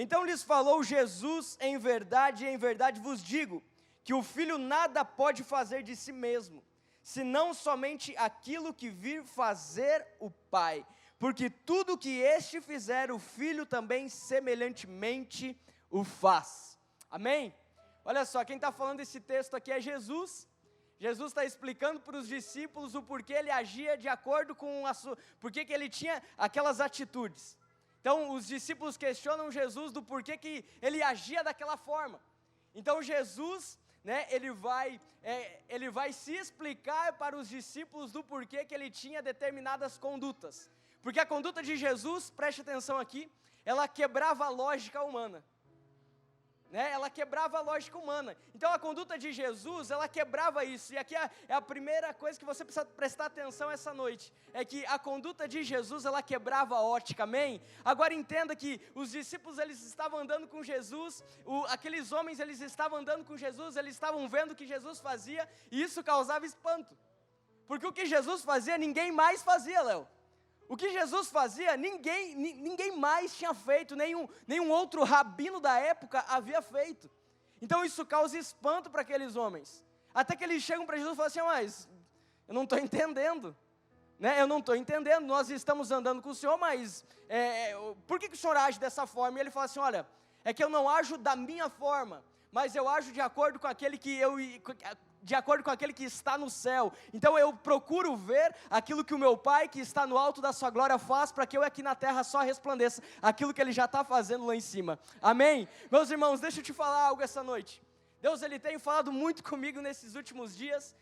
Então lhes falou Jesus: em verdade vos digo, que o Filho nada pode fazer de si mesmo, senão somente aquilo que vir fazer o Pai. Porque tudo que este fizer, o Filho também semelhantemente o faz. Amém? Olha só, quem está falando esse texto aqui é Jesus. Jesus está explicando para os discípulos o porquê ele agia de acordo com porquê que ele tinha aquelas atitudes. Então os discípulos questionam Jesus do porquê que ele agia daquela forma. Então Jesus, ele vai se explicar para os discípulos do porquê que ele tinha determinadas condutas. Porque a conduta de Jesus, preste atenção aqui, ela quebrava a lógica humana. Ela quebrava a lógica humana. Então a conduta de Jesus, ela quebrava isso. E aqui é a primeira coisa que você precisa prestar atenção essa noite. É que a conduta de Jesus, ela quebrava a ótica, amém? Agora entenda que os discípulos, eles estavam andando com Jesus, aqueles homens, eles estavam andando com Jesus, eles estavam vendo o que Jesus fazia, e isso causava espanto. Porque o que Jesus fazia, ninguém mais fazia, Léo. O que Jesus fazia, ninguém mais tinha feito, nenhum outro rabino da época havia feito. Então isso causa espanto para aqueles homens. Até que eles chegam para Jesus e falam assim: mas eu não estou entendendo. Eu não estou entendendo, nós estamos andando com o Senhor, mas por que o Senhor age dessa forma? E ele fala assim: olha, é que eu não ajo da minha forma, mas eu ajo de acordo com aquele que está no céu. Então eu procuro ver aquilo que o meu Pai que está no alto da sua glória faz, para que eu aqui na terra só resplandeça aquilo que Ele já está fazendo lá em cima. Amém? Meus irmãos, deixa eu te falar algo essa noite. Deus, Ele tem falado muito comigo nesses últimos dias.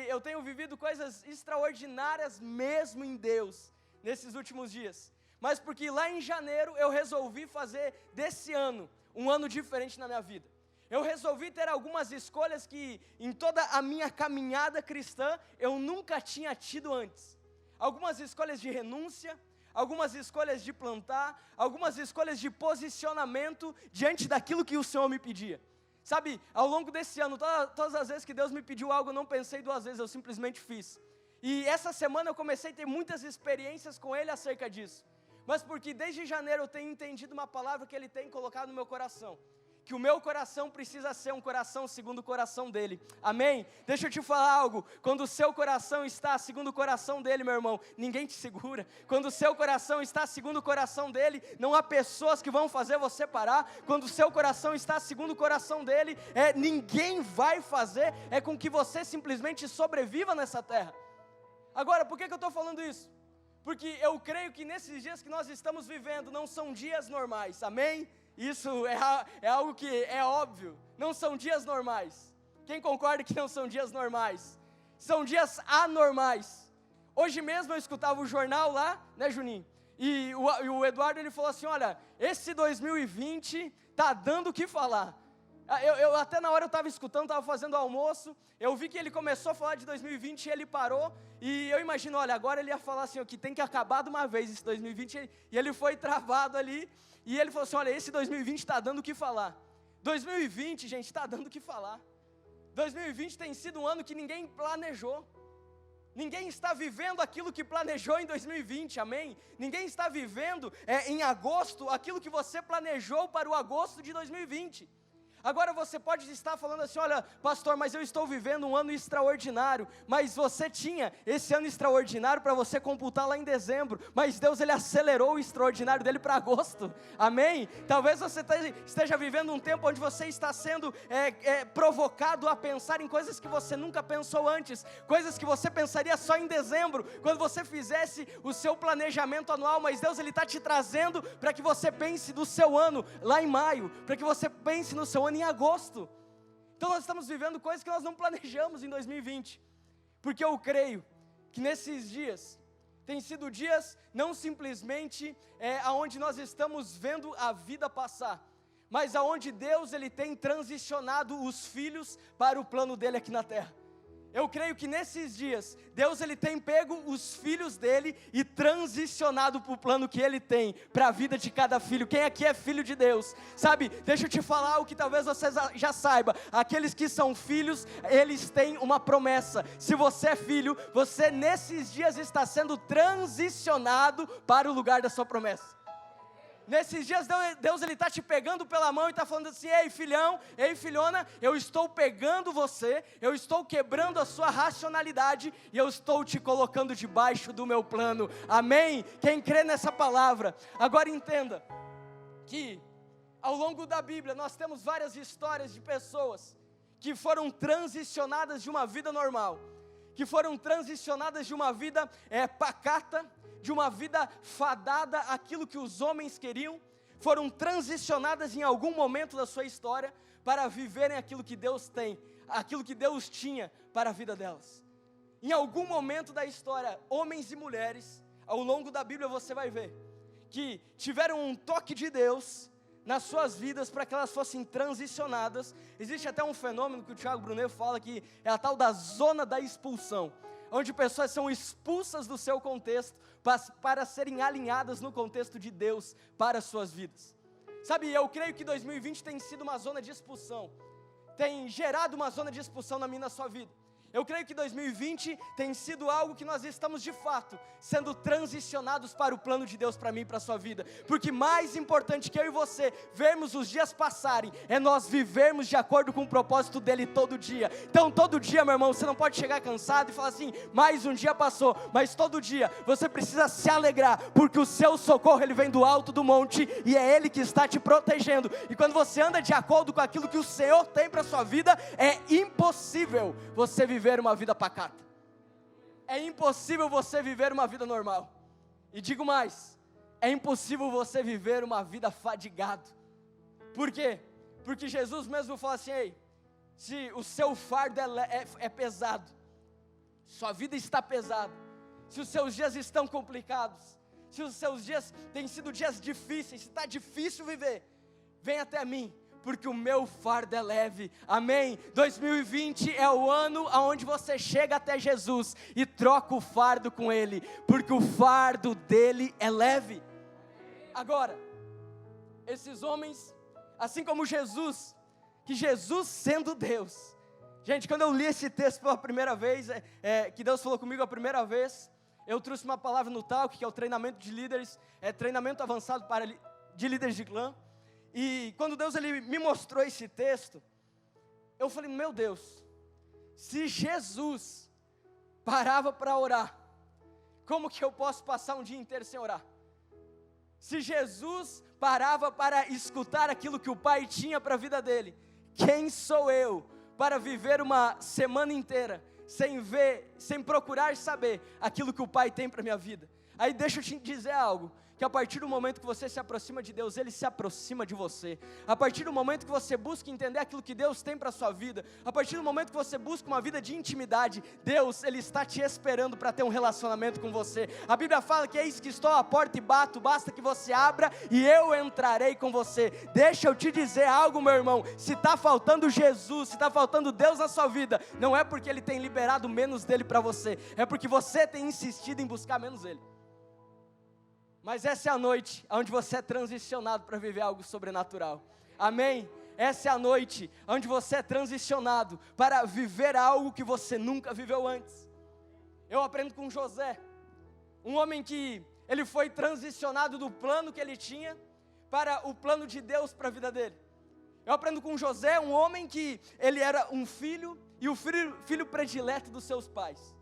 Eu tenho vivido coisas extraordinárias mesmo em Deus, nesses últimos dias. Mas porque lá em janeiro eu resolvi fazer desse ano um ano diferente na minha vida. Eu resolvi ter algumas escolhas que em toda a minha caminhada cristã eu nunca tinha tido antes. Algumas escolhas de renúncia, algumas escolhas de plantar, algumas escolhas de posicionamento diante daquilo que o Senhor me pedia. Sabe, ao longo desse ano, todas as vezes que Deus me pediu algo, eu não pensei duas vezes, eu simplesmente fiz. E essa semana eu comecei a ter muitas experiências com Ele acerca disso. Mas porque desde janeiro eu tenho entendido uma palavra que Ele tem colocado no meu coração. Que o meu coração precisa ser um coração segundo o coração dele, amém? Deixa eu te falar algo, quando o seu coração está segundo o coração dele, meu irmão, ninguém te segura. Quando o seu coração está segundo o coração dele, não há pessoas que vão fazer você parar. Quando o seu coração está segundo o coração dele, ninguém vai fazer, com que você simplesmente sobreviva nessa terra. Agora, por que eu estou falando isso? Porque eu creio que nesses dias que nós estamos vivendo, não são dias normais, amém? Isso é algo que é óbvio, não são dias normais. Quem concorda que não são dias normais? São dias anormais. Hoje mesmo eu escutava o jornal lá, Juninho? E o Eduardo, ele falou assim: olha, esse 2020 está dando o que falar. Eu até na hora eu estava escutando, estava fazendo almoço, eu vi que ele começou a falar de 2020 e ele parou, e eu imagino, olha, agora ele ia falar assim, que tem que acabar de uma vez esse 2020, e ele foi travado ali, e ele falou assim: olha, esse 2020 está dando o que falar. 2020, gente, está dando o que falar. 2020 tem sido um ano que ninguém planejou. Ninguém está vivendo aquilo que planejou em 2020, amém? Ninguém está vivendo em agosto aquilo que você planejou para o agosto de 2020. Agora você pode estar falando assim: olha, pastor, mas eu estou vivendo um ano extraordinário. Mas você tinha esse ano extraordinário para você computar lá em dezembro, mas Deus, Ele acelerou o extraordinário dele para agosto, amém? Talvez você esteja vivendo um tempo onde você está sendo provocado a pensar em coisas que você nunca pensou antes, coisas que você pensaria só em dezembro, quando você fizesse o seu planejamento anual, mas Deus, Ele está te trazendo para que você pense do seu ano lá em maio, para que você pense no seu ano em agosto. Então nós estamos vivendo coisas que nós não planejamos em 2020, porque eu creio que nesses dias tem sido dias não simplesmente aonde nós estamos vendo a vida passar, mas aonde Deus, Ele tem transicionado os filhos para o plano dele aqui na terra. Eu creio que nesses dias, Deus, Ele tem pego os filhos dele e transicionado para o plano que Ele tem para a vida de cada filho. Quem aqui é filho de Deus? Sabe, deixa eu te falar o que talvez você já saiba. Aqueles que são filhos, eles têm uma promessa. Se você é filho, você nesses dias está sendo transicionado para o lugar da sua promessa. Nesses dias Deus ele está te pegando pela mão e está falando assim: ei filhão, ei filhona, eu estou pegando você, eu estou quebrando a sua racionalidade e eu estou te colocando debaixo do meu plano. Amém? Quem crê nessa palavra? Agora entenda que ao longo da Bíblia nós temos várias histórias de pessoas que foram transicionadas de uma vida normal, que foram transicionadas de uma vida pacata, de uma vida fadada àquilo que os homens queriam, foram transicionadas em algum momento da sua história para viverem aquilo que Deus tem, aquilo que Deus tinha para a vida delas. Em algum momento da história, homens e mulheres, ao longo da Bíblia você vai ver, que tiveram um toque de Deus nas suas vidas para que elas fossem transicionadas. Existe até um fenômeno que o Thiago Brunet fala que é a tal da zona da expulsão, onde pessoas são expulsas do seu contexto para serem alinhadas no contexto de Deus para as suas vidas. Sabe, eu creio que 2020 tem sido uma zona de expulsão, tem gerado uma zona de expulsão na minha e na sua vida. Eu creio que 2020 tem sido algo que nós estamos de fato sendo transicionados para o plano de Deus para mim e para a sua vida, porque mais importante que eu e você vermos os dias passarem, é nós vivermos de acordo com o propósito dele todo dia. Então todo dia, meu irmão, você não pode chegar cansado e falar assim: mais um dia passou, mas todo dia você precisa se alegrar, porque o seu socorro ele vem do alto do monte, e é ele que está te protegendo. E quando você anda de acordo com aquilo que o Senhor tem para a sua vida, é impossível você viver uma vida pacata, é impossível você viver uma vida normal, e digo mais, é impossível você viver uma vida fadigado. Por quê? Porque Jesus mesmo fala assim: ei, se o seu fardo é pesado, sua vida está pesada, se os seus dias estão complicados, se os seus dias têm sido dias difíceis, se está difícil viver, vem até mim, porque o meu fardo é leve. Amém? 2020 é o ano onde você chega até Jesus e troca o fardo com Ele, porque o fardo dele é leve. Agora, esses homens, assim como Jesus, que Jesus sendo Deus, gente, quando eu li esse texto pela primeira vez, que Deus falou comigo a primeira vez, eu trouxe uma palavra no Talk, que é o treinamento de líderes, treinamento avançado de líderes de clã. E quando Deus ele me mostrou esse texto, eu falei: meu Deus, se Jesus parava para orar, como que eu posso passar um dia inteiro sem orar? Se Jesus parava para escutar aquilo que o Pai tinha para a vida dele, quem sou eu para viver uma semana inteira sem procurar saber aquilo que o Pai tem para a minha vida? Aí deixa eu te dizer algo, que a partir do momento que você se aproxima de Deus, Ele se aproxima de você. A partir do momento que você busca entender aquilo que Deus tem para a sua vida, a partir do momento que você busca uma vida de intimidade, Deus, Ele está te esperando para ter um relacionamento com você. A Bíblia fala que: eis que estou à porta e bato, basta que você abra e eu entrarei com você. Deixa eu te dizer algo, meu irmão, se está faltando Jesus, se está faltando Deus na sua vida, não é porque Ele tem liberado menos dEle para você, é porque você tem insistido em buscar menos Ele. Mas essa é a noite onde você é transicionado para viver algo sobrenatural. Amém? Essa é a noite onde você é transicionado para viver algo que você nunca viveu antes. Eu aprendo com José, um homem que ele foi transicionado do plano que ele tinha para o plano de Deus para a vida dele. Eu aprendo com José, um homem que ele era um filho, e o filho predileto dos seus pais.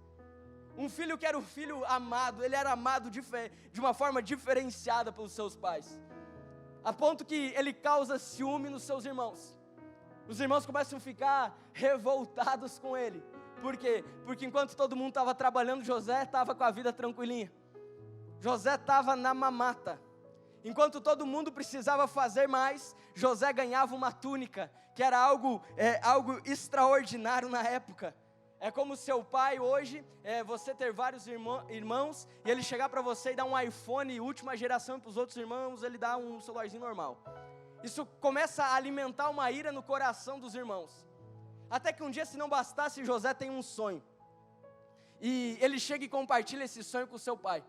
Um filho que era o filho amado, ele era amado de uma forma diferenciada pelos seus pais, a ponto que ele causa ciúme nos seus irmãos. Os irmãos começam a ficar revoltados com ele. Por quê? Porque enquanto todo mundo estava trabalhando, José estava com a vida tranquilinha. José estava na mamata. Enquanto todo mundo precisava fazer mais, José ganhava uma túnica, que era algo extraordinário na época. É como seu pai hoje, você ter vários irmãos, e ele chegar para você e dar um iPhone última geração, e para os outros irmãos ele dá um celularzinho normal. Isso começa a alimentar uma ira no coração dos irmãos. Até que um dia, se não bastasse, José tem um sonho. E ele chega e compartilha esse sonho com seu pai.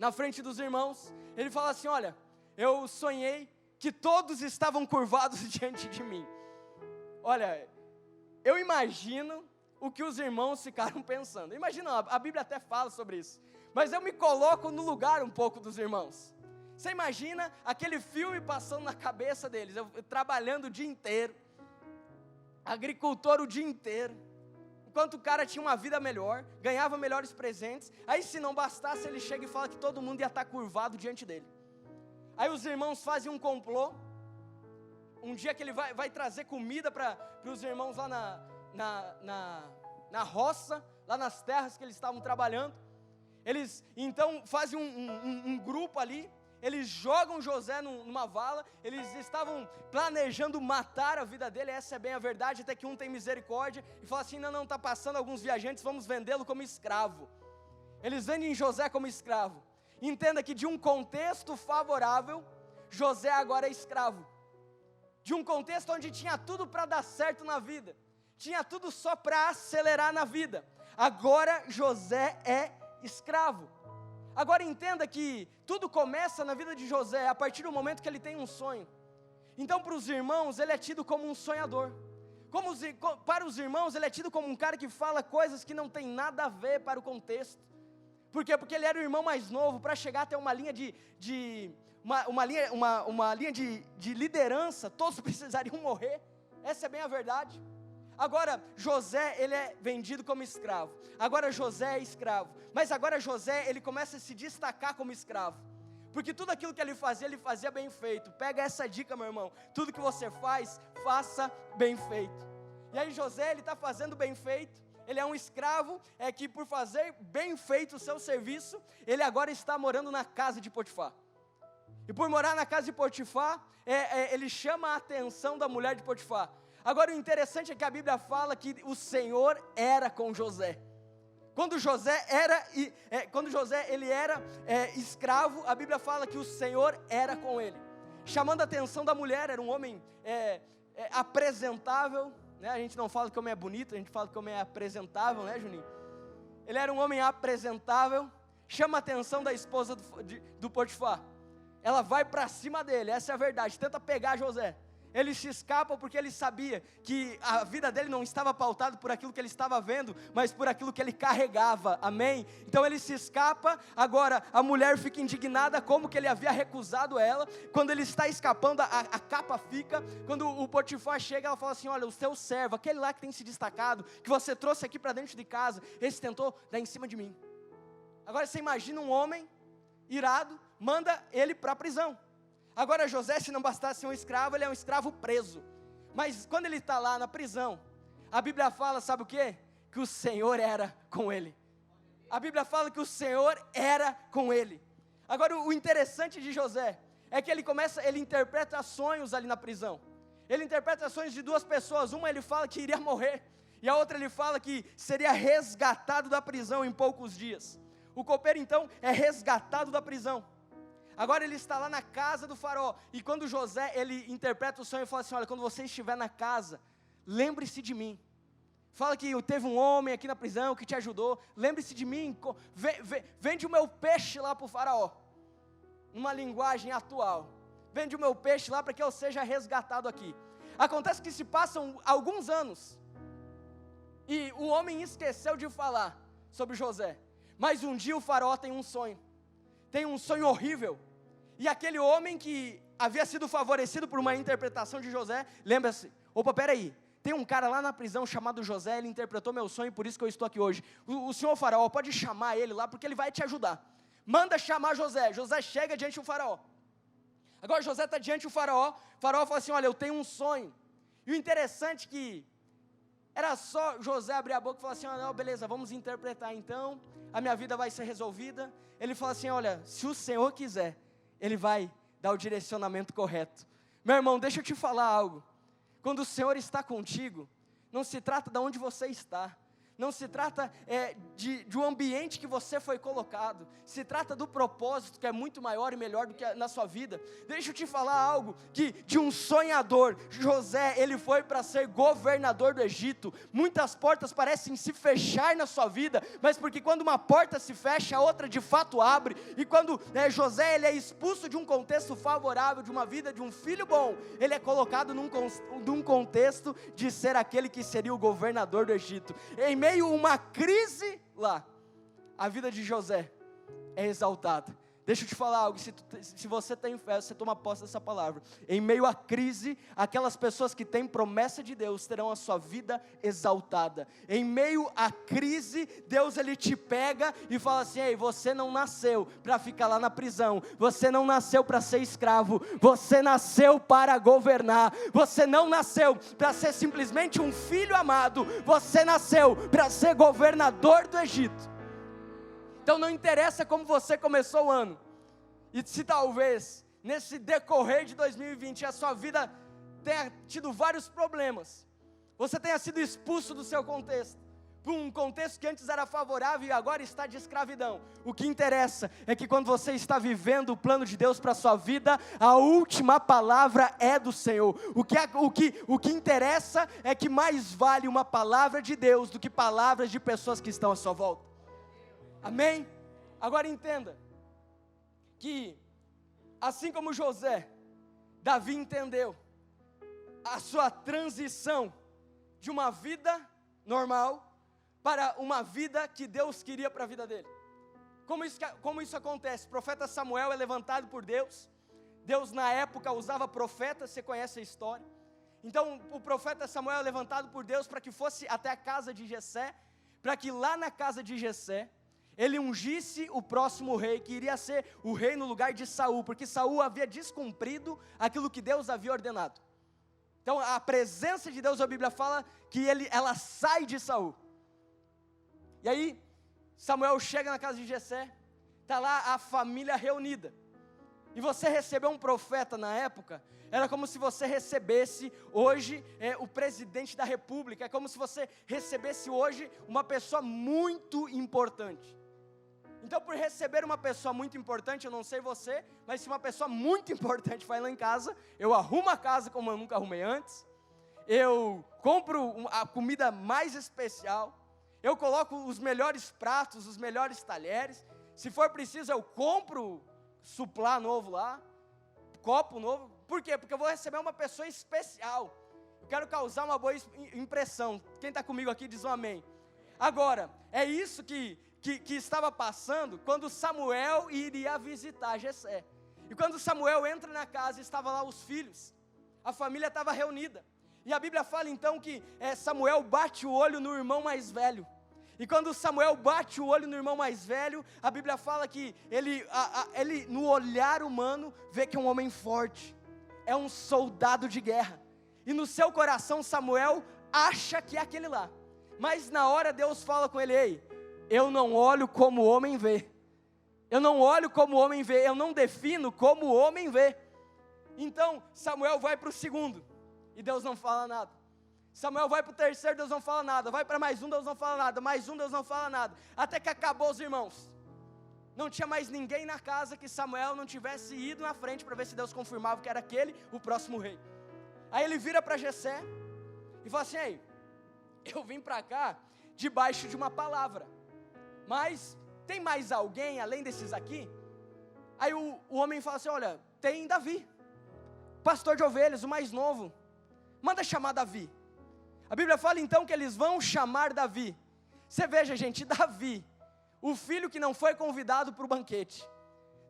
Na frente dos irmãos, ele fala assim: olha, eu sonhei que todos estavam curvados diante de mim. Olha, eu imagino o que os irmãos ficaram pensando. Imagina, a Bíblia até fala sobre isso, mas eu me coloco no lugar um pouco dos irmãos. Você imagina aquele filme passando na cabeça deles, eu trabalhando o dia inteiro, agricultor o dia inteiro, enquanto o cara tinha uma vida melhor, ganhava melhores presentes, aí se não bastasse ele chega e fala que todo mundo ia estar curvado diante dele. Aí os irmãos fazem um complô, um dia que ele vai trazer comida para os irmãos lá na roça, lá nas terras que eles estavam trabalhando. Eles então fazem um grupo ali, eles jogam José numa vala, eles estavam planejando matar a vida dele, essa é bem a verdade, até que um tem misericórdia e fala assim, não, está passando alguns viajantes, vamos vendê-lo como escravo. Eles vendem José como escravo. Entenda que de um contexto favorável, José agora é escravo. De um contexto onde tinha tudo para dar certo na vida, tinha tudo só para acelerar na vida, agora José é escravo. Agora entenda que tudo começa na vida de José a partir do momento que ele tem um sonho. Então para os irmãos ele é tido como um sonhador. Para os irmãos ele é tido como um cara que fala coisas que não tem nada a ver para o contexto. Por quê? Porque ele era o irmão mais novo, para chegar até uma linha uma linha de liderança, todos precisariam morrer, essa é bem a verdade. Agora José, ele é vendido como escravo, agora José é escravo, mas agora José, ele começa a se destacar como escravo, porque tudo aquilo que ele fazia bem feito. Pega essa dica, meu irmão, tudo que você faz, faça bem feito. E aí José, ele está fazendo bem feito, ele é um escravo, que por fazer bem feito o seu serviço, ele agora está morando na casa de Potifar. E por morar na casa de Potifar, ele chama a atenção da mulher de Potifar. Agora o interessante é que a Bíblia fala que o Senhor era com José. Quando José ele era escravo, a Bíblia fala que o Senhor era com ele. Chamando a atenção da mulher, era um homem apresentável, né? A gente não fala que o homem é bonito, a gente fala que o homem é apresentável, né, Juninho? Ele era um homem apresentável, chama a atenção da esposa do Potifar. Ela vai para cima dele, essa é a verdade, tenta pegar José. Ele se escapa porque ele sabia que a vida dele não estava pautada por aquilo que ele estava vendo, mas por aquilo que ele carregava, amém? Então ele se escapa, agora a mulher fica indignada como que ele havia recusado ela. Quando ele está escapando, a capa fica. Quando o Potifar chega, ela fala assim, olha, o seu servo, aquele lá que tem se destacado, que você trouxe aqui para dentro de casa, esse tentou dar em cima de mim. Agora você imagina um homem irado, manda ele para a prisão. Agora José, se não bastasse ser um escravo, ele é um escravo preso. Mas quando ele está lá na prisão, a Bíblia fala, sabe o quê? Que o Senhor era com ele. A Bíblia fala que o Senhor era com ele. Agora o interessante de José é que ele interpreta sonhos ali na prisão. Ele interpreta sonhos de duas pessoas. Uma ele fala que iria morrer, e a outra ele fala que seria resgatado da prisão em poucos dias. O copeiro então é resgatado da prisão. Agora ele está lá na casa do faraó, e quando José, ele interpreta o sonho e fala assim, olha, quando você estiver na casa, lembre-se de mim. Fala que teve um homem aqui na prisão que te ajudou, lembre-se de mim, vende o meu peixe lá para o faraó. Numa linguagem atual, vende o meu peixe lá para que eu seja resgatado aqui. Acontece que se passam alguns anos, e o homem esqueceu de falar sobre José. Mas um dia o faraó tem um sonho horrível, e aquele homem que havia sido favorecido por uma interpretação de José, lembra-se, opa, peraí, tem um cara lá na prisão chamado José, ele interpretou meu sonho, por isso que eu estou aqui hoje. O senhor faraó pode chamar ele lá, porque ele vai te ajudar. Manda chamar José. José chega diante do faraó. Agora José está diante do faraó fala assim, olha, eu tenho um sonho. E o interessante é que era só José abrir a boca e falar assim, olha, beleza, vamos interpretar então, a minha vida vai ser resolvida. Ele fala assim, olha, se o Senhor quiser, Ele vai dar o direcionamento correto. Meu irmão, deixa eu te falar algo. Quando o Senhor está contigo, não se trata de onde você está, não se trata de um ambiente que você foi colocado, se trata do propósito que é muito maior e melhor do que na sua vida. Deixa eu te falar algo, que de um sonhador, José, ele foi para ser governador do Egito. Muitas portas parecem se fechar na sua vida, mas porque quando uma porta se fecha, a outra de fato abre. E quando José, ele é expulso de um contexto favorável, de uma vida de um filho bom, ele é colocado num contexto de ser aquele que seria o governador do Egito. Em meio a uma crise lá, a vida de José é exaltada. Deixa eu te falar algo, se você tem fé, você toma posse dessa palavra. Em meio à crise, aquelas pessoas que têm promessa de Deus terão a sua vida exaltada. Em meio à crise, Deus ele te pega e fala assim: ei, você não nasceu para ficar lá na prisão, você não nasceu para ser escravo, você nasceu para governar, você não nasceu para ser simplesmente um filho amado, você nasceu para ser governador do Egito. Então não interessa como você começou o ano, e se talvez nesse decorrer de 2020 a sua vida tenha tido vários problemas, você tenha sido expulso do seu contexto, para um contexto que antes era favorável e agora está de escravidão. O que interessa é que quando você está vivendo o plano de Deus para a sua vida, a última palavra é do Senhor. O que interessa é que mais vale uma palavra de Deus do que palavras de pessoas que estão à sua volta. Amém? Agora entenda, que assim como José, Davi entendeu a sua transição de uma vida normal para uma vida que Deus queria para a vida dele. Como isso acontece? O profeta Samuel é levantado por Deus. Deus na época usava profetas, você conhece a história. Então o profeta Samuel é levantado por Deus para que fosse até a casa de Jessé, para que lá na casa de Jessé ele ungisse o próximo rei, que iria ser o rei no lugar de Saul, porque Saul havia descumprido aquilo que Deus havia ordenado. Então a presença de Deus, a Bíblia fala que ela sai de Saul. E aí Samuel chega na casa de Jessé, está lá a família reunida. E você recebeu um profeta na época, era como se você recebesse hoje o presidente da república, é como se você recebesse hoje uma pessoa muito importante. Então, por receber uma pessoa muito importante, eu não sei você, mas se uma pessoa muito importante vai lá em casa, eu arrumo a casa como eu nunca arrumei antes, eu compro a comida mais especial, eu coloco os melhores pratos, os melhores talheres, se for preciso eu compro suplá novo lá, copo novo. Por quê? Porque eu vou receber uma pessoa especial, eu quero causar uma boa impressão. Quem está comigo aqui diz um amém. Agora, é isso que estava passando quando Samuel iria visitar Jessé. E quando Samuel entra na casa, estavam lá os filhos, a família estava reunida. E a Bíblia fala então que Samuel bate o olho no irmão mais velho. E quando Samuel bate o olho no irmão mais velho, a Bíblia fala que ele no olhar humano, vê que é um homem forte, é um soldado de guerra. E no seu coração Samuel acha que é aquele lá. Mas na hora Deus fala com ele: ei, eu não olho como o homem vê. Eu não olho como o homem vê, eu não defino como o homem vê. Então Samuel vai para o segundo, e Deus não fala nada. Samuel vai para o terceiro, Deus não fala nada. Vai para mais um, Deus não fala nada. Mais um, Deus não fala nada. Até que acabou os irmãos. Não tinha mais ninguém na casa que Samuel não tivesse ido na frente para ver se Deus confirmava que era aquele o próximo rei. Aí ele vira para Jessé e fala assim: ei, eu vim para cá debaixo de uma palavra, mas tem mais alguém além desses aqui? Aí o homem fala assim: olha, tem Davi, pastor de ovelhas, o mais novo, manda chamar Davi. A Bíblia fala então que eles vão chamar Davi. Você veja, gente, Davi, o filho que não foi convidado para o banquete,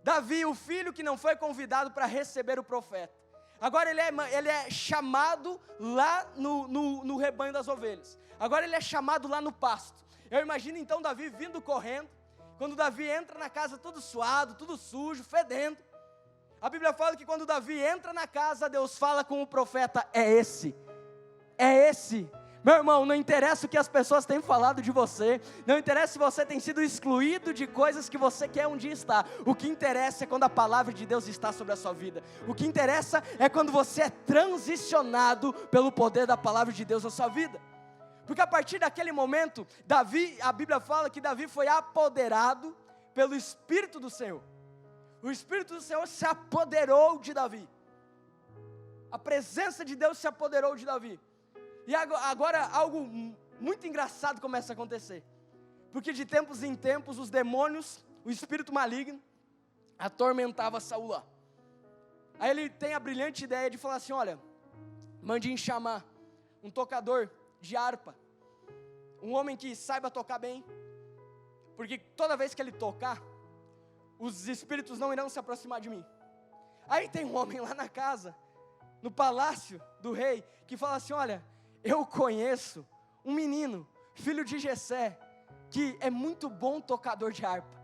Davi, o filho que não foi convidado para receber o profeta, agora ele é chamado lá no rebanho das ovelhas, agora ele é chamado lá no pasto. Eu imagino então Davi vindo correndo, quando Davi entra na casa todo suado, tudo sujo, fedendo. A Bíblia fala que quando Davi entra na casa, Deus fala com o profeta: é esse. Meu irmão, não interessa o que as pessoas têm falado de você, não interessa se você tem sido excluído de coisas que você quer um dia estar. O que interessa é quando a palavra de Deus está sobre a sua vida. O que interessa é quando você é transicionado pelo poder da palavra de Deus na sua vida. Porque a partir daquele momento, Davi, a Bíblia fala que Davi foi apoderado pelo Espírito do Senhor. O Espírito do Senhor se apoderou de Davi. A presença de Deus se apoderou de Davi. E agora algo muito engraçado começa a acontecer. Porque de tempos em tempos os demônios, o espírito maligno, atormentava Saul lá. Aí ele tem a brilhante ideia de falar assim: olha, mande chamar um tocador de harpa, um homem que saiba tocar bem, porque toda vez que ele tocar, os espíritos não irão se aproximar de mim. Aí tem um homem lá na casa, no palácio do rei, que fala assim: olha, eu conheço um menino, filho de Jessé, que é muito bom tocador de harpa.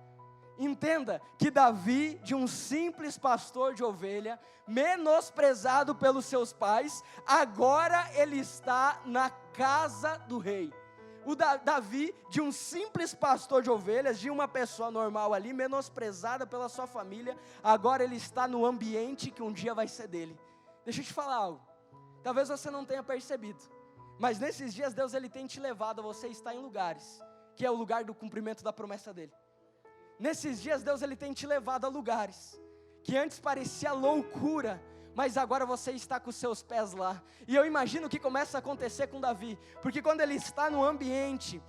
Entenda que Davi, de um simples pastor de ovelha, menosprezado pelos seus pais, agora ele está na casa do rei. O Davi, de um simples pastor de ovelhas, de uma pessoa normal ali, menosprezada pela sua família, agora ele está no ambiente que um dia vai ser dele. Deixa eu te falar algo, talvez você não tenha percebido, mas nesses dias Deus ele tem te levado a você estar em lugares, que é o lugar do cumprimento da promessa dele. Nesses dias Deus ele tem te levado a lugares, que antes parecia loucura, mas agora você está com os seus pés lá. E eu imagino que começa a acontecer com Davi, porque quando ele está no ambiente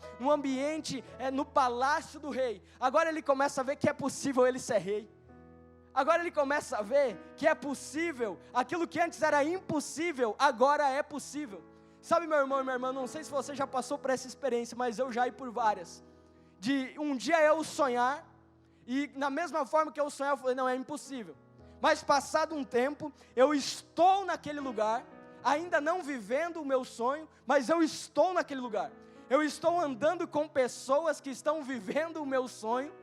no palácio do rei, agora ele começa a ver que é possível ele ser rei. Agora ele começa a ver que é possível, aquilo que antes era impossível, agora é possível. Sabe, meu irmão e minha irmã, não sei se você já passou por essa experiência, mas eu já ir por várias. De um dia eu sonhar, e na mesma forma que eu sonhar, eu falei, não, é impossível. Mas passado um tempo, eu estou naquele lugar, ainda não vivendo o meu sonho, mas eu estou naquele lugar. Eu estou andando com pessoas que estão vivendo o meu sonho,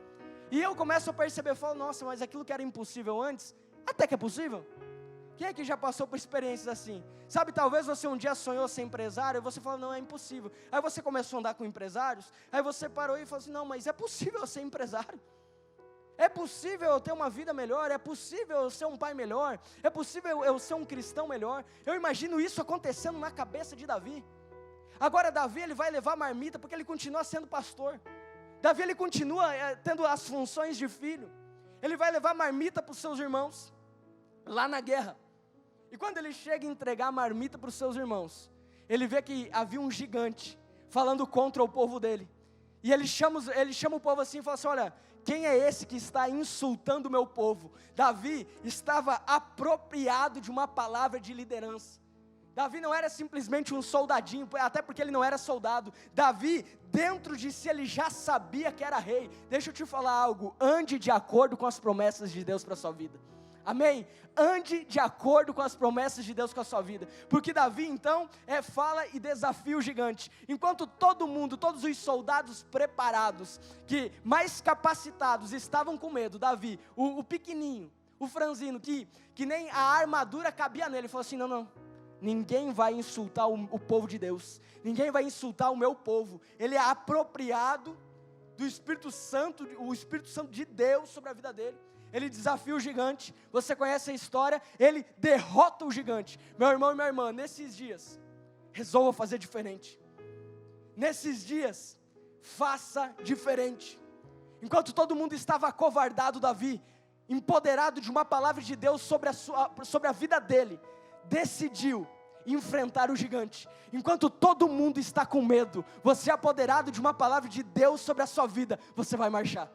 e eu começo a perceber, eu falo, nossa, mas aquilo que era impossível antes, até que é possível. Quem é que já passou por experiências assim? Sabe, talvez você um dia sonhou ser empresário, e você falou, não, é impossível. Aí você começou a andar com empresários, aí você parou e falou assim, não, mas é possível eu ser empresário. É possível eu ter uma vida melhor, é possível eu ser um pai melhor, é possível eu ser um cristão melhor. Eu imagino isso acontecendo na cabeça de Davi. Agora Davi ele vai levar marmita porque ele continua sendo pastor. Davi ele continua tendo as funções de filho. Ele vai levar marmita para os seus irmãos, lá na guerra. E quando ele chega a entregar a marmita para os seus irmãos, ele vê que havia um gigante falando contra o povo dele. E ele chama o povo assim e fala assim, olha, quem é esse que está insultando o meu povo? Davi estava apropriado de uma palavra de liderança. Davi não era simplesmente um soldadinho, até porque ele não era soldado. Davi, dentro de si, ele já sabia que era rei. Deixa eu te falar algo, ande de acordo com as promessas de Deus para a sua vida. Amém? Ande de acordo com as promessas de Deus com a sua vida. Porque Davi então fala e desafia o gigante. Enquanto todo mundo, todos os soldados preparados, que mais capacitados estavam com medo, Davi, o pequenininho, o franzino, que nem a armadura cabia nele, falou assim, não, ninguém vai insultar o povo de Deus. Ninguém vai insultar o meu povo. Ele é apropriado do Espírito Santo, o Espírito Santo de Deus sobre a vida dele. Ele desafia o gigante, você conhece a história, ele derrota o gigante. Meu irmão e minha irmã, nesses dias, resolva fazer diferente. Nesses dias, faça diferente. Enquanto todo mundo estava acovardado, Davi, empoderado de uma palavra de Deus sobre a vida dele, decidiu enfrentar o gigante. Enquanto todo mundo está com medo, você apoderado de uma palavra de Deus sobre a sua vida, você vai marchar.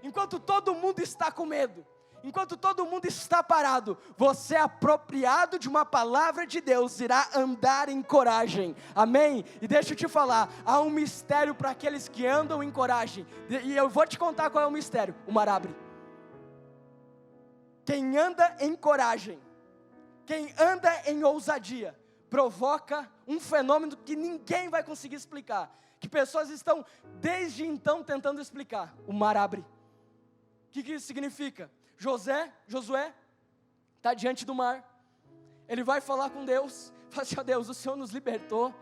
Enquanto todo mundo está com medo, enquanto todo mundo está parado, você apropriado de uma palavra de Deus, irá andar em coragem, amém? E deixa eu te falar, há um mistério para aqueles que andam em coragem, e eu vou te contar qual é o mistério, o mar abre. Quem anda em coragem, quem anda em ousadia, provoca um fenômeno que ninguém vai conseguir explicar, que pessoas estão desde então tentando explicar, o mar abre. O que isso significa? Josué está diante do mar, ele vai falar com Deus, fala assim, ó Deus, o Senhor nos libertou,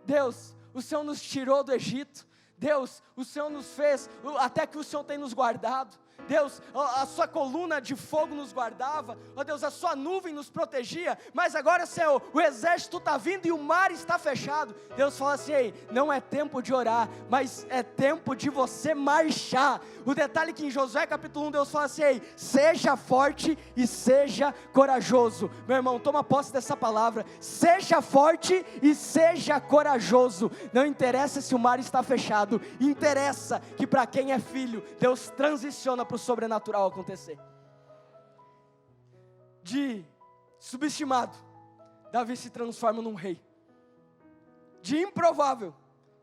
Deus, o Senhor nos tirou do Egito, Deus, o Senhor nos fez, até que o Senhor tem nos guardado, Deus, a sua coluna de fogo nos guardava, ó Deus, a sua nuvem nos protegia, mas agora, Senhor, o exército está vindo e o mar está fechado. Deus fala assim, ei, não é tempo de orar, mas é tempo de você marchar. O detalhe é que em Josué capítulo 1, Deus fala assim, ei, seja forte e seja corajoso. Meu irmão, toma posse dessa palavra, seja forte e seja corajoso. Não interessa se o mar está fechado, interessa que para quem é filho, Deus transiciona para o sobrenatural acontecer. De subestimado, Davi se transforma num rei. De improvável,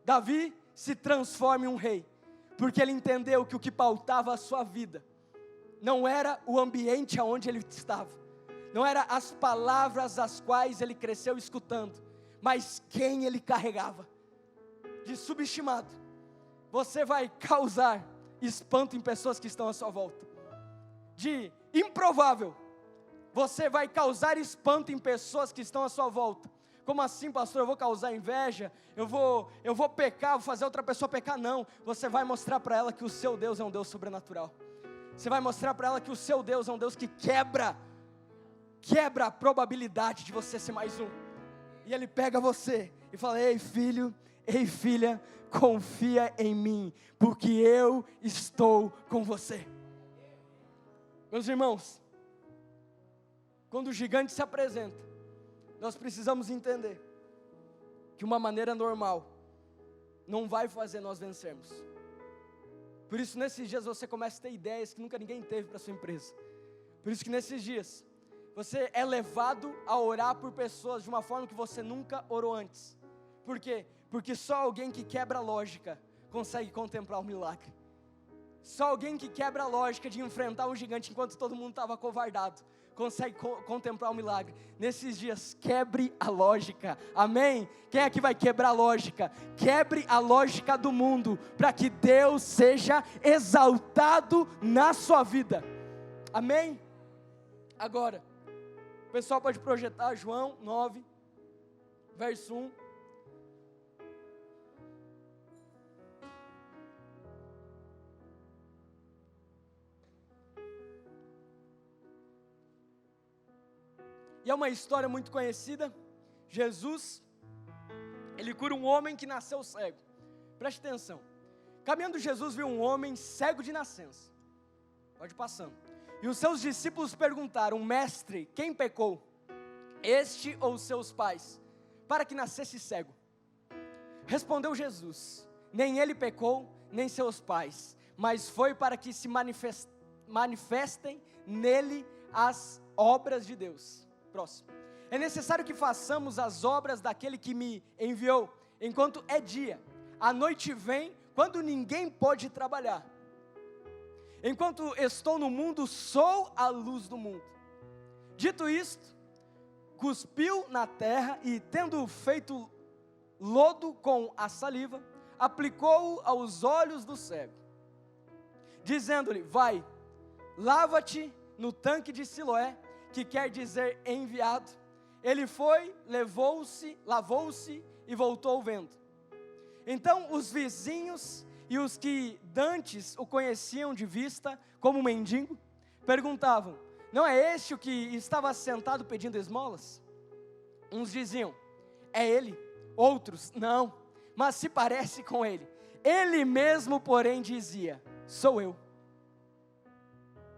Davi se transforma em um rei, porque ele entendeu que o que pautava a sua vida não era o ambiente aonde ele estava, não era as palavras as quais ele cresceu escutando, mas quem ele carregava. De subestimado, você vai causar espanto em pessoas que estão à sua volta. De improvável, você vai causar espanto em pessoas que estão à sua volta. Como assim, pastor? Eu vou causar inveja? Eu vou pecar, vou fazer outra pessoa pecar? Não, você vai mostrar para ela que o seu Deus é um Deus sobrenatural. Você vai mostrar para ela que o seu Deus é um Deus que quebra a probabilidade de você ser mais um. E Ele pega você e fala: ei filho, ei filha, confia em mim, porque eu estou com você. Meus irmãos, quando o gigante se apresenta, nós precisamos entender que uma maneira normal não vai fazer nós vencermos. Por isso nesses dias você começa a ter ideias que nunca ninguém teve para sua empresa. Por isso que nesses dias você é levado a orar por pessoas de uma forma que você nunca orou antes. Por quê? Porque só alguém que quebra a lógica consegue contemplar o milagre. Só alguém que quebra a lógica de enfrentar um gigante enquanto todo mundo estava acovardado consegue contemplar o milagre. Nesses dias, quebre a lógica, amém? Quem é que vai quebrar a lógica? Quebre a lógica do mundo, para que Deus seja exaltado na sua vida, amém? Agora, o pessoal pode projetar João 9, verso 1. E é uma história muito conhecida. Jesus, ele cura um homem que nasceu cego. Preste atenção. Caminhando, Jesus viu um homem cego de nascença. Pode ir passando. E os seus discípulos perguntaram: mestre, quem pecou? Este ou seus pais, para que nascesse cego? Respondeu Jesus: nem ele pecou, nem seus pais, mas foi para que se manifestem nele as obras de Deus. Próximo. É necessário que façamos as obras daquele que me enviou, enquanto é dia. A noite vem, quando ninguém pode trabalhar. Enquanto estou no mundo, sou a luz do mundo. Dito isto, cuspiu na terra e, tendo feito lodo com a saliva, aplicou-o aos olhos do cego, dizendo-lhe: vai, lava-te no tanque de Siloé, que quer dizer enviado. Ele foi, lavou-se e voltou vendo. Então os vizinhos e os que dantes o conheciam de vista como mendigo, perguntavam: não é este o que estava sentado pedindo esmolas? Uns diziam: é ele. Outros: não, mas se parece com ele. Ele mesmo, porém, dizia: sou eu.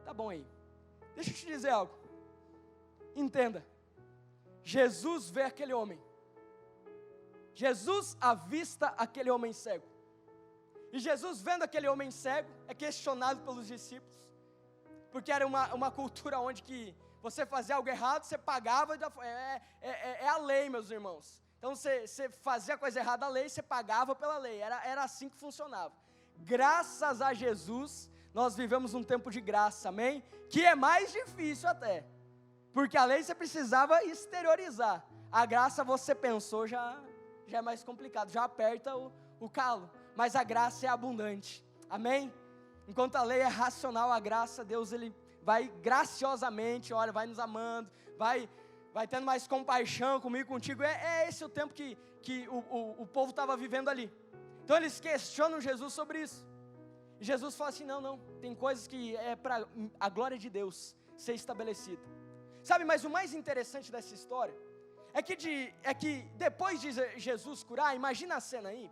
Tá bom aí. Deixa eu te dizer algo. Entenda, Jesus vê aquele homem, Jesus avista aquele homem cego, e Jesus vendo aquele homem cego, é questionado pelos discípulos, porque era uma cultura onde que você fazia algo errado, você pagava, é a lei, meus irmãos. Então você fazia a coisa errada, a lei, você pagava pela lei, era assim que funcionava. Graças a Jesus, nós vivemos um tempo de graça, amém? Que é mais difícil até, porque a lei você precisava exteriorizar. A graça você pensou, já é mais complicado, já aperta o calo. Mas a graça é abundante, amém? Enquanto a lei é racional, a graça, Deus ele vai graciosamente, olha, vai nos amando, vai tendo mais compaixão comigo, contigo. É esse o tempo que o povo estava vivendo ali. Então eles questionam Jesus sobre isso. E Jesus fala assim: não, tem coisas que é para a glória de Deus ser estabelecida. Sabe, mas o mais interessante dessa história é que depois de Jesus curar, imagina a cena aí,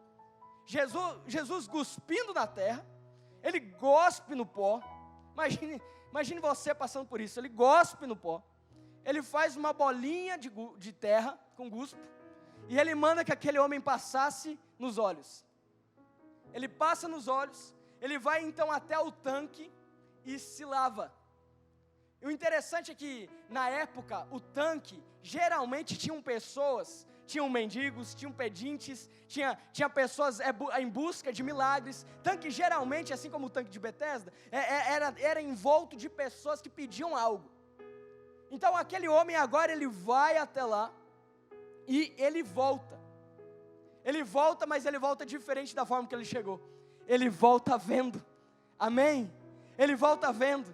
Jesus cuspindo na terra, ele gospe no pó, imagine você passando por isso, ele gospe no pó, ele faz uma bolinha de terra com guspo, e ele manda que aquele homem passasse nos olhos, ele passa nos olhos, ele vai então até o tanque e se lava. E o interessante é que, na época, o tanque, geralmente tinham pessoas tinham mendigos, tinham pedintes, tinha pessoas em busca de milagres. Tanque geralmente, assim como o tanque de Betesda, era envolto de pessoas que pediam algo. Então aquele homem agora ele vai até lá e ele volta. Ele volta, mas ele volta diferente da forma que ele chegou. Ele volta vendo. Amém? Ele volta vendo.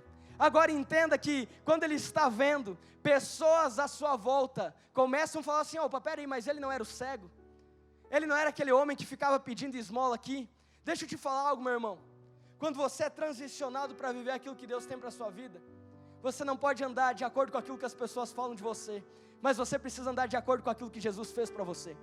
Agora entenda que quando ele está vendo, pessoas à sua volta começam a falar assim: opa, peraí, mas ele não era o cego? Ele não era aquele homem que ficava pedindo esmola aqui? Deixa eu te falar algo, meu irmão. Quando você é transicionado para viver aquilo que Deus tem para a sua vida, você não pode andar de acordo com aquilo que as pessoas falam de você, mas você precisa andar de acordo com aquilo que Jesus fez para você.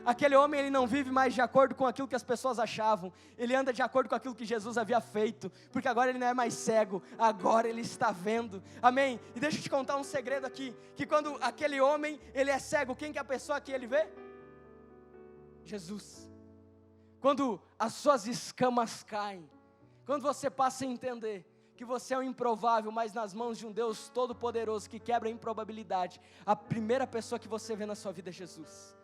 Aquele homem, ele não vive mais de acordo com aquilo que as pessoas achavam, ele anda de acordo com aquilo que Jesus havia feito, porque agora ele não é mais cego, agora ele está vendo. Amém? E deixa eu te contar um segredo aqui, que quando aquele homem, ele é cego, quem que é a pessoa que ele vê? Jesus. Quando as suas escamas caem, quando você passa a entender que você é um improvável, mas nas mãos de um Deus todo-poderoso que quebra a improbabilidade, a primeira pessoa que você vê na sua vida é Jesus.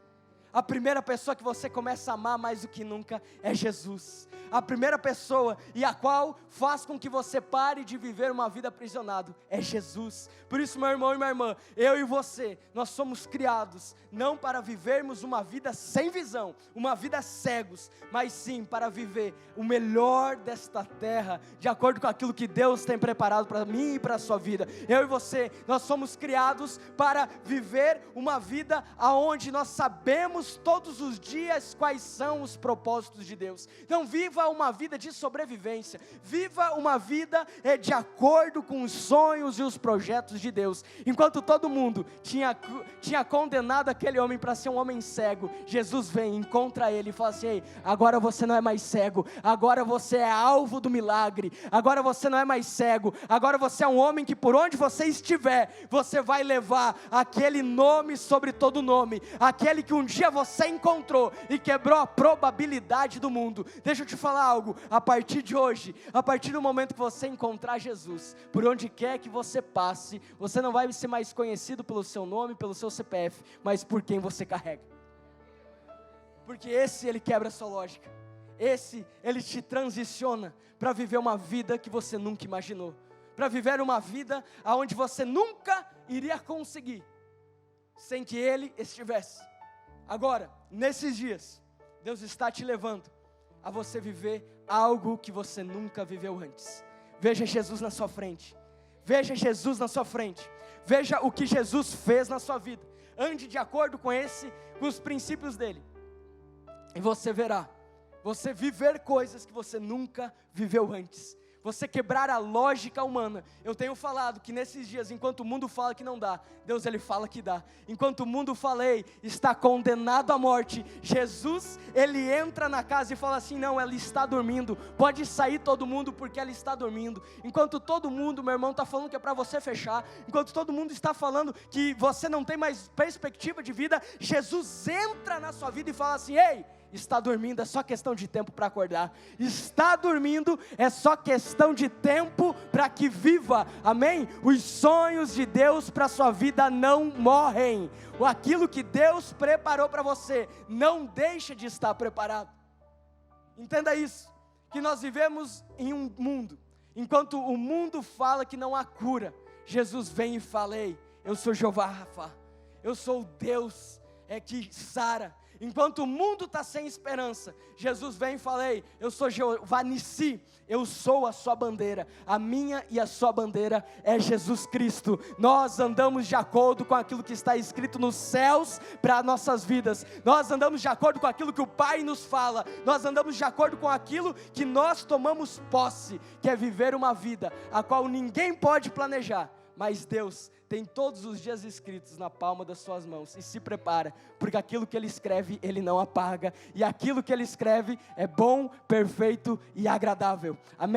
A primeira pessoa que você começa a amar mais do que nunca é Jesus. A primeira pessoa e a qual faz com que você pare de viver uma vida aprisionado é Jesus. Por isso, meu irmão e minha irmã, eu e você, nós somos criados não para vivermos uma vida sem visão, uma vida cegos, mas sim para viver o melhor desta terra, de acordo com aquilo que Deus tem preparado para mim e para a sua vida. Eu e você, nós somos criados para viver uma vida onde nós sabemos todos os dias quais são os propósitos de Deus. Então viva uma vida de sobrevivência, viva uma vida de acordo com os sonhos e os projetos de Deus. Enquanto todo mundo tinha condenado aquele homem para ser um homem cego, Jesus vem, encontra ele e fala assim: ei, agora você não é mais cego, agora você é alvo do milagre, agora você não é mais cego, agora você é um homem que por onde você estiver, você vai levar aquele nome sobre todo nome, aquele que um dia você encontrou e quebrou a probabilidade do mundo. Deixa eu te falar algo, a partir de hoje, a partir do momento que você encontrar Jesus, por onde quer que você passe, você não vai ser mais conhecido pelo seu nome, pelo seu CPF, mas por quem você carrega. Porque esse ele quebra a sua lógica, esse ele te transiciona para viver uma vida que você nunca imaginou, para viver uma vida onde você nunca iria conseguir, sem que ele estivesse. Agora, nesses dias, Deus está te levando a você viver algo que você nunca viveu antes. Veja Jesus na sua frente, veja Jesus na sua frente, veja o que Jesus fez na sua vida, ande de acordo com os princípios dele, e você verá, você viver coisas que você nunca viveu antes, você quebrar a lógica humana. Eu tenho falado que nesses dias, enquanto o mundo fala que não dá, Deus ele fala que dá. Enquanto o mundo está condenado à morte, Jesus ele entra na casa e fala assim: não, ela está dormindo, pode sair todo mundo porque ela está dormindo. Enquanto todo mundo, meu irmão, está falando que é para você fechar, enquanto todo mundo está falando que você não tem mais perspectiva de vida, Jesus entra na sua vida e fala assim: ei, está dormindo, é só questão de tempo para acordar. Está dormindo, é só questão de tempo para que viva. Amém? Os sonhos de Deus para a sua vida não morrem. Aquilo que Deus preparou para você não deixa de estar preparado. Entenda isso, que nós vivemos em um mundo, enquanto o mundo fala que não há cura, Jesus vem e fala: ei, eu sou Jeová Rafa, eu sou o Deus que sara. Enquanto o mundo está sem esperança, Jesus vem e fala: ei, eu sou Jeová Nissi, eu sou a sua bandeira, a minha e a sua bandeira é Jesus Cristo. Nós andamos de acordo com aquilo que está escrito nos céus para nossas vidas, nós andamos de acordo com aquilo que o Pai nos fala, nós andamos de acordo com aquilo que nós tomamos posse, que é viver uma vida a qual ninguém pode planejar, mas Deus tem todos os dias escritos na palma das suas mãos, e se prepara, porque aquilo que Ele escreve, Ele não apaga, e aquilo que Ele escreve é bom, perfeito e agradável. Amém?